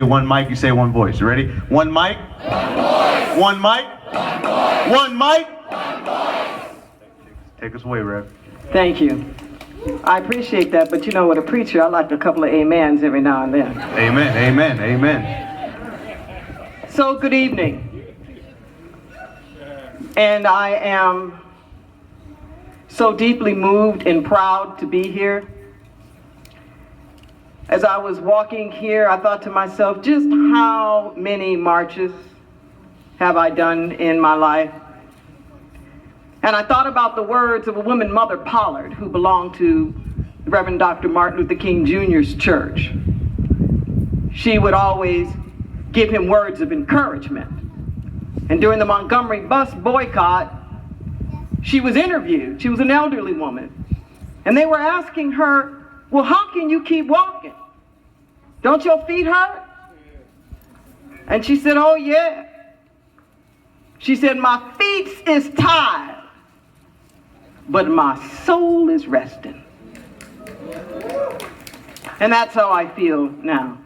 One mic, you say one voice. You ready? One mic. One voice. One mic. One voice. One mic. One voice. Take us away, Rev. Thank you. I appreciate that, but you know, with a preacher, I like a couple of amens every now and then. Amen, amen, amen. So, good evening. And I am so deeply moved and proud to be here. As I was walking here, I thought to myself, just how many marches have I done in my life? And I thought about the words of a woman, Mother Pollard, who belonged to the Reverend Dr. Martin Luther King Jr.'s church. She would always give him words of encouragement. And during the Montgomery bus boycott, she was interviewed. She was an elderly woman. And they were asking her, well, how can you keep walking? Don't your feet hurt? And she said, oh yeah. She said, my feet is tired, but my soul is resting. And that's how I feel now.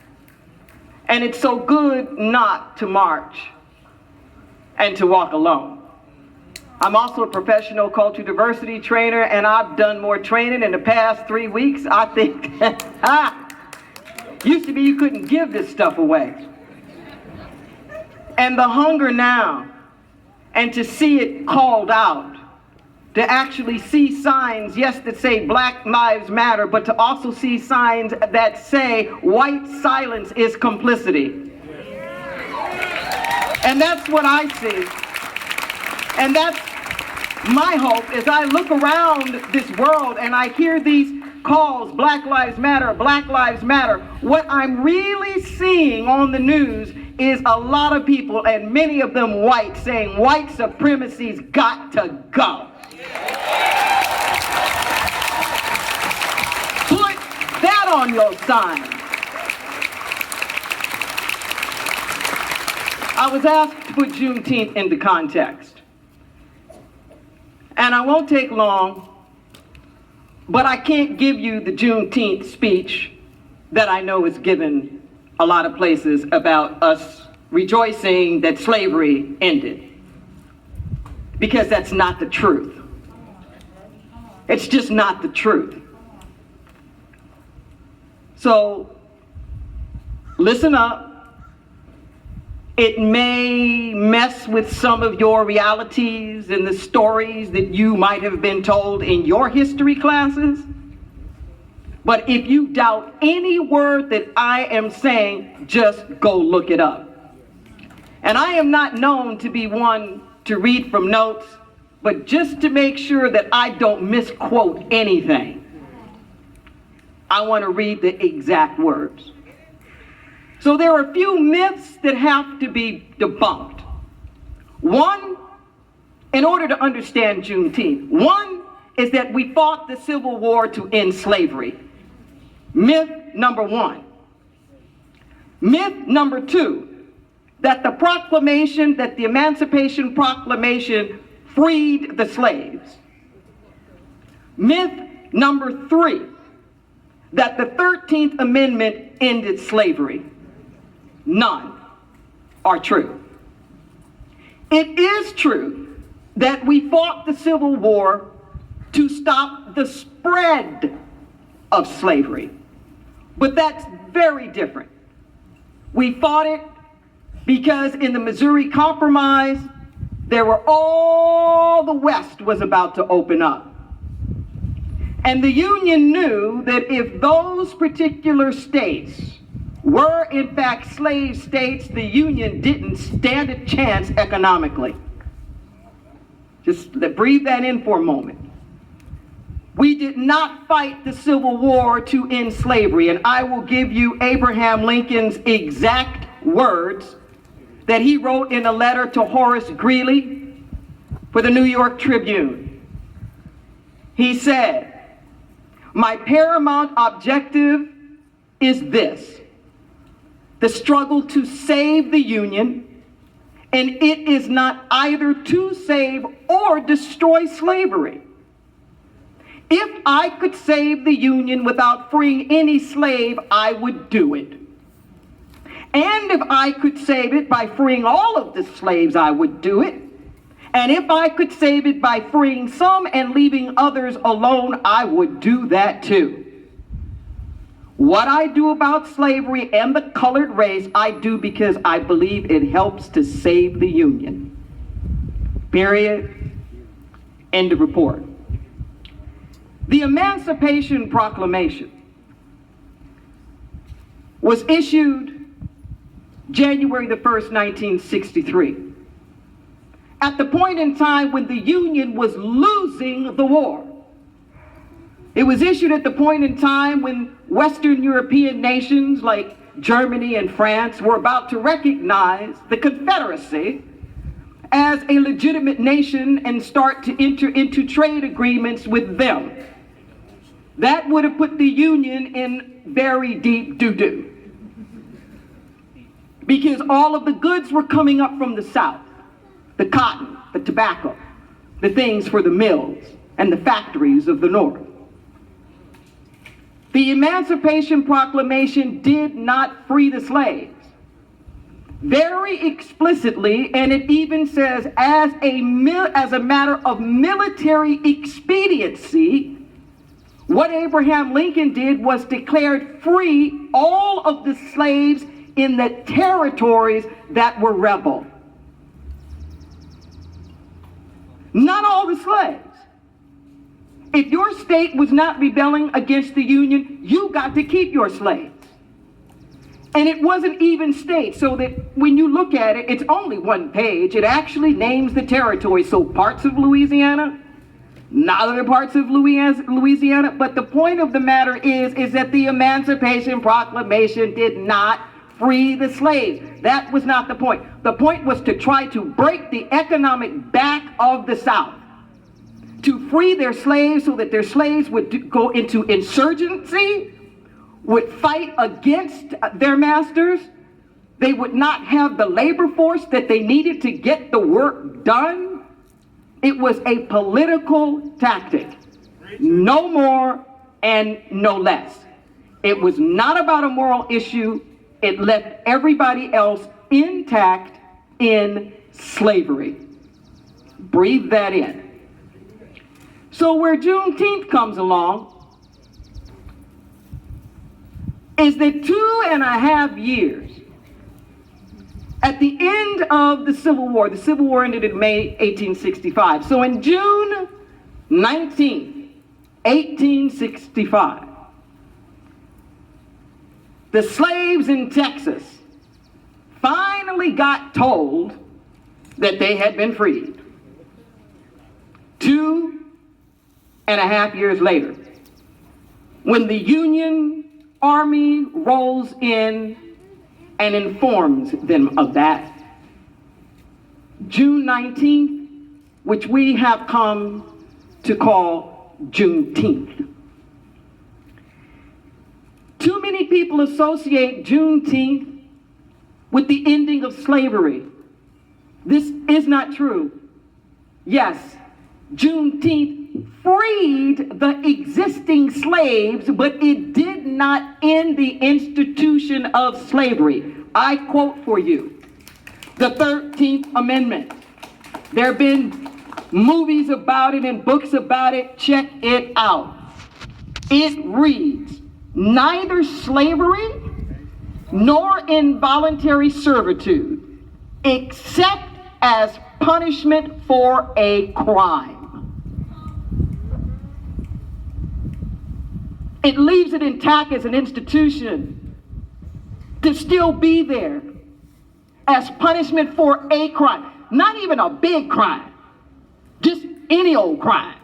And it's so good not to march and to walk alone. I'm also a professional cultural diversity trainer, and I've done more training in the past 3 weeks. I think, used to be you couldn't give this stuff away. And the hunger now, and to see it called out, to actually see signs, yes, that say Black Lives Matter, but to also see signs that say white silence is complicity. And that's what I see. And that's my hope as I look around this world and I hear these calls, Black Lives Matter, Black Lives Matter. What I'm really seeing on the news is a lot of people, and many of them white, saying white supremacy's got to go. Put that on your sign. I was asked to put Juneteenth into context. And I won't take long, but I can't give you the Juneteenth speech that I know is given a lot of places about us rejoicing that slavery ended. Because that's not the truth. It's just not the truth. So, listen up. It may mess with some of your realities and the stories that you might have been told in your history classes. But if you doubt any word that I am saying, just go look it up. And I am not known to be one to read from notes, but just to make sure that I don't misquote anything, I want to read the exact words. So there are a few myths that have to be debunked. One, in order to understand Juneteenth, one is that we fought the Civil War to end slavery. Myth number one. Myth number two, that the proclamation, that the Emancipation Proclamation freed the slaves. Myth number three, that the 13th Amendment ended slavery. None are true. It is true that we fought the Civil War to stop the spread of slavery, but that's very different. We fought it because in the Missouri Compromise, all the West was about to open up. And the Union knew that if those particular states were in fact slave states, the Union didn't stand a chance economically. Just breathe that in for a moment. We did not fight the Civil War to end slavery, and I will give you Abraham Lincoln's exact words that he wrote in a letter to Horace Greeley for the New York Tribune. He said, "My paramount objective is this: the struggle to save the Union, and it is not either to save or destroy slavery. If I could save the Union without freeing any slave, I would do it. And And if I could save it by freeing all of the slaves, I would do it. And if I could save it by freeing some and leaving others alone, I would do that too. What I do about slavery and the colored race, I do because I believe it helps to save the Union. Period. End of report. The Emancipation Proclamation was issued January the 1st, 1963, at the point in time when the Union was losing the war. It was issued at the point in time when Western European nations like Germany and France were about to recognize the Confederacy as a legitimate nation and start to enter into trade agreements with them. That would have put the Union in very deep doo-doo, because all of the goods were coming up from the South. The cotton, the tobacco, the things for the mills and the factories of the North. The Emancipation Proclamation did not free the slaves. Very explicitly, and it even says as a matter of military expediency, what Abraham Lincoln did was declared free all of the slaves in the territories that were rebel. Not all the slaves. If your state was not rebelling against the Union, you got to keep your slaves. And it wasn't even states, so that when you look at it, it's only one page. It actually names the territory. So parts of Louisiana, not other parts of Louisiana. But the point of the matter is that the Emancipation Proclamation did not free the slaves. That was not the point. The point was to try to break the economic back of the South, to free their slaves so that their slaves would go into insurgency, would fight against their masters. They would not have the labor force that they needed to get the work done. It was a political tactic, no more and no less. It was not about a moral issue. It left everybody else intact in slavery. Breathe that in. So where Juneteenth comes along is that 2.5 years at the end of the Civil War ended in May 1865. So in June 19th, 1865, the slaves in Texas finally got told that they had been freed. 2.5 years later, when the Union Army rolls in and informs them of that, June 19th, which we have come to call Juneteenth. Too many people associate Juneteenth with the ending of slavery. This is not true. Yes, Juneteenth freed the existing slaves, but it did not end the institution of slavery. I quote for you the 13th Amendment. There have been movies about it and books about it. Check it out. It reads, "Neither slavery nor involuntary servitude, except as punishment for a crime." It leaves it intact as an institution to still be there as punishment for a crime. Not even a big crime, just any old crime.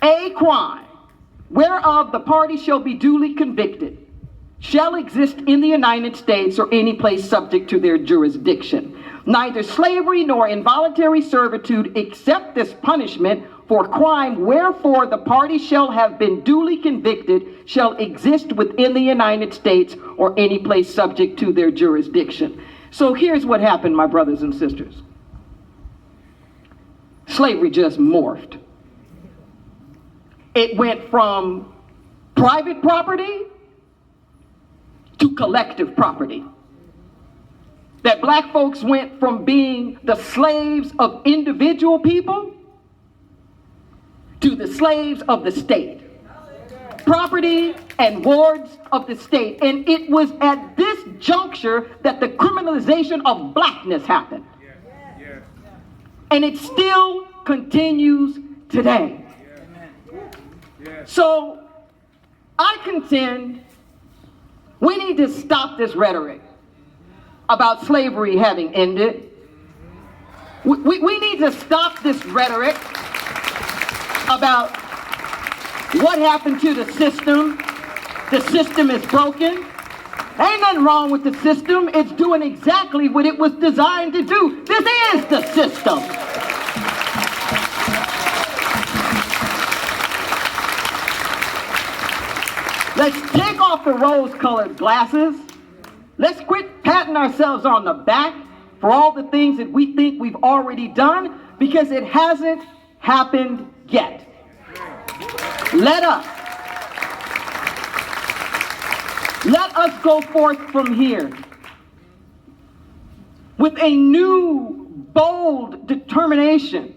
A crime whereof the party shall be duly convicted shall exist in the United States or any place subject to their jurisdiction. Neither slavery nor involuntary servitude, except this punishment for crime wherefore the party shall have been duly convicted, shall exist within the United States or any place subject to their jurisdiction. So here's what happened, my brothers and sisters. Slavery just morphed. It went from private property to collective property. that black folks went from being the slaves of individual people to the slaves of the state, property and wards of the state. And it was at this juncture that the criminalization of blackness happened. And it still continues today. So I contend we need to stop this rhetoric about slavery having ended. We need to stop this rhetoric about what happened to the system. The system is broken. Ain't nothing wrong with the system. It's doing exactly what it was designed to do. This is the system. Let's take off the rose-colored glasses. Let's quit patting ourselves on the back for all the things that we think we've already done, because it hasn't happened yet. Let us go forth from here with a new, bold determination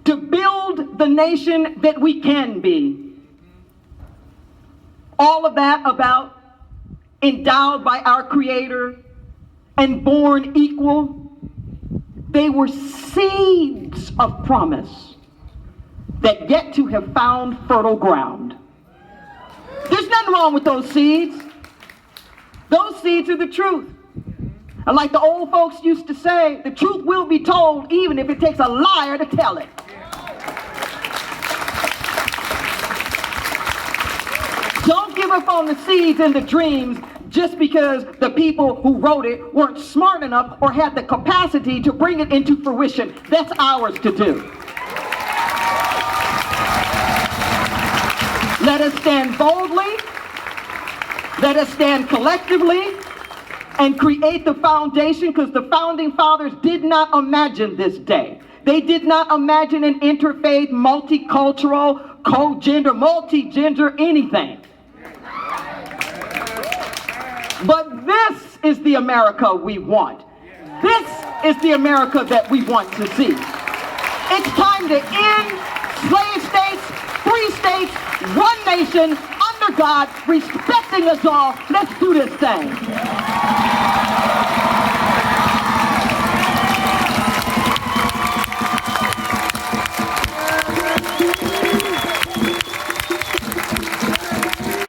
to build the nation that we can be. All of that about endowed by our Creator and born equal. They were seeds of promise that yet to have found fertile ground. There's nothing wrong with those seeds. Those seeds are the truth. And like the old folks used to say, the truth will be told even if it takes a liar to tell it. Don't give up on the seeds and the dreams just because the people who wrote it weren't smart enough or had the capacity to bring it into fruition. That's ours to do. Let us stand boldly, let us stand collectively, and create the foundation, because the founding fathers did not imagine this day. They did not imagine an interfaith, multicultural, co-gender, multi-gender, anything. But this is the America we want. This is the America that we want to see. It's time to end slave states, free states, one nation, under God, respecting us all. Let's do this thing.